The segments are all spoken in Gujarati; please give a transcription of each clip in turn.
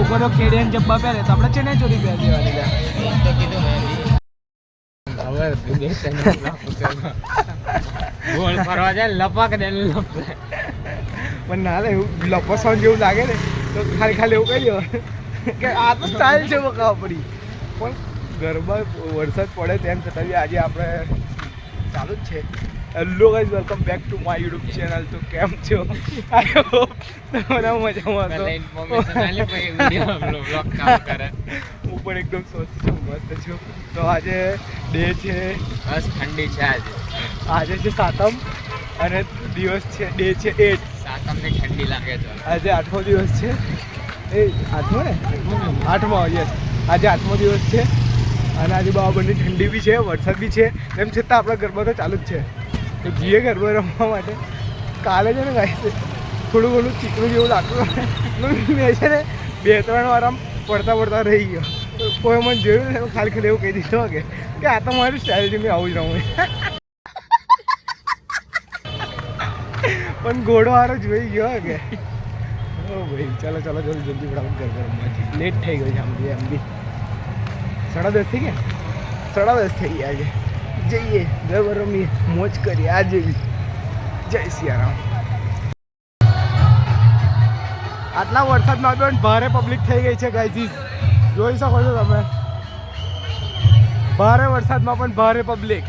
લોકો તો ખેડિયાને જબ્બા પહેરે તો આપણે ચેન્નાઈ ચોરી પહેરી દેવાની તો કીધું ગોળ ફરવા જાય લપક દે પણ ના લે એવું લપસવાનું જેવું લાગે ને તો ખાલી એવું કહી દેવાનું કે આ તો સ્ટાઇલ છે બકાવા પડી પણ ગરબા વરસાદ પડે તેમ છતાં બી આજે આપણે ચાલુ જ છે. Hello guys, welcome back to my YouTube channel. તો કેમ છો? આઈ હોપ તમારા મજામાં હતો. હું પણ એકદમ સ્વસ્થ છું, મસ્ત છું. તો આજે ડે છે, બસ ઠંડી છે. આજે છે સાતમ અને દિવસ છે ડે છે 8. સાતમને ઠંડી લાગે છે. આજે 8મો દિવસ છે. એ 8મો ને 8મો, યસ, આજે 8મો દિવસ છે અને આજે બરાબરની ઠંડી બી છે, વરસાદ બી છે. તેમ છતાં આપણા ગરબા તો ચાલુ જ છે. તો જઈએ ગરબા રમવા માટે. કાલે છે ને ગાઈસ થોડું ઘણું ચીકણું જેવું લાગતું મેં છે ને 2-3 વાર આમ પડતા રહી ગયો. તો કોઈ મને જોયું ને ખાલી એવું કહી દીધું કે આ તો મારી સ્ટાઇલ છે, મેં આવું જ રહું. પણ ઘોડો હારો જોઈ ગયો કે ઓ ભાઈ ચાલો જલ્દી ફટાફટ ગરબા રમવા. લેટ થઈ ગયો છે આમ બી 10:30 થઈ ગયા. 10:30 થઈ ગયા છે. જઈએ ગરબા રમીએ, મોજ કરીએ આજે બી. જય સિયારામ. આટલા વરસાદમાં પણ ભારે પબ્લિક થઈ ગઈ છે ગાઈઝ, જોઈ શકો છો તમે. ભારે વરસાદમાં પણ ભારે પબ્લિક.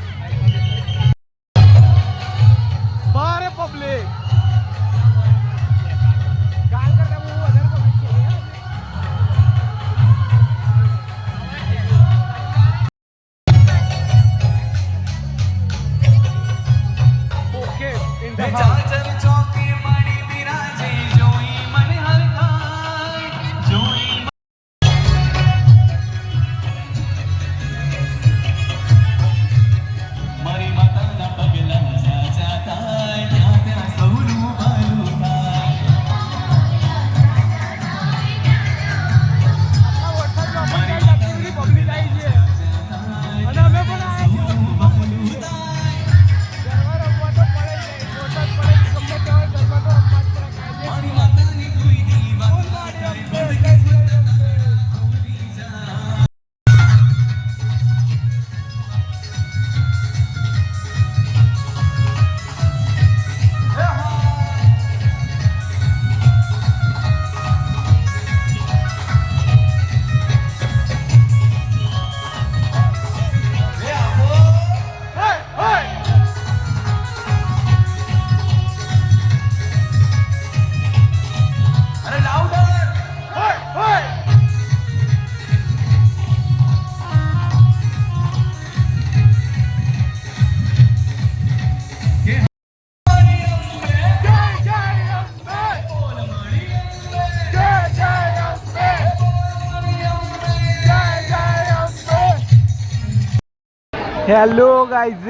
હેલો ગાઈઝ,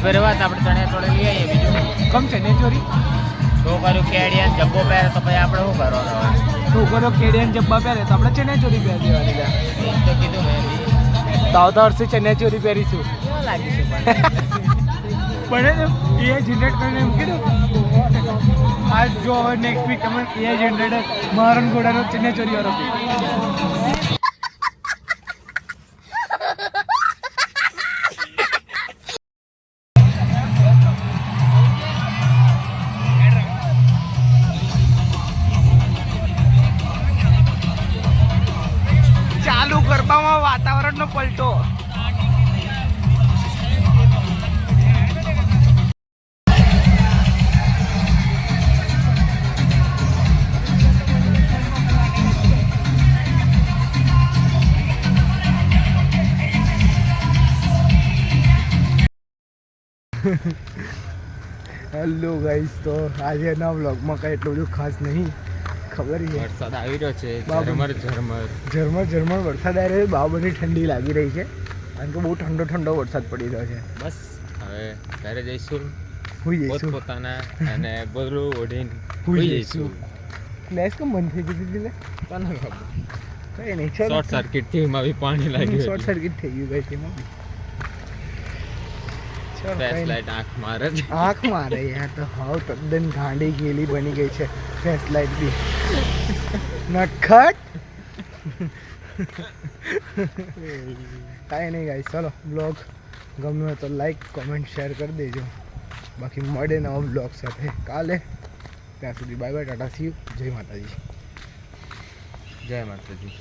ફેરે વાત આપણે ચણિયા ચોળી લઈ આવીએ બીજું કમ છે ને ચોરી છોકરીઓ કેડિયા જબ્બો પહેરે તો પછી આપણે શું કરવાનું છોકરો કેડિયન જબ્બા પહેરે તો આપણે ચણિયા ચોરી પહેરી દેવાની એ તો કીધું મેં બી તો આવતા વર્ષે ચણિયા ચોરી પહેરીશું કેવું લાગીશું પણ પણ એ જનરેટ કરીને એમ કીધું આજ જો હવે નેક્સ્ટ વીક તમે એ જનરેટ મહારણ ઘોડાનો ચણિયા ચોરી વાળો ચાલુ ગરબામાં વાતાવરણનો પલટો હેલો ગાઈસ તો આજના વ્લોગમાં કાંઈ એટલું બધું ખાસ નહીં ખબર છે વરસાદ આવી રહ્યો છે બાબુ. ઝરમર વરસાદ આવી રહ્યો છે બહુ બધી ઠંડી લાગી રહી છે કારણ કે બહુ ઠંડો ઠંડો વરસાદ પડી રહ્યો છે બસ હવે ઘરે જઈશું હુઈ જઈશું પોતાના અને બોલું ઓઢીને હુઈ જઈશું ફ્લેશ કેમ બંધ થઈ ગઈ હતી કોને ખબર કઈ નહીં ચલો શોર્ટ સર્કિટ થી એમાં બી પાણી લાગ્યું શોર્ટ સર્કિટ થઈ ગયું ગાઈસ એમાં બી ચલો ફ્લેશ કઈ લાઈટ આંખ મારે છે નહીં. આંખ મારે યાર તો હાવ તદ્દન ગાંડી ગેલી બની ગઈ છે ફ્લેશ લાઈટ બી નટખટ કાંઈ નહીં ગાઈસ ચલો બ્લોગ ગમ્યો તો લાઈક કોમેન્ટ શેર કરી દેજો બાકી મળે નવા બ્લોગ સાથે કાલે ત્યાં સુધી bye bye Tata C you જય માતાજી જય માતાજી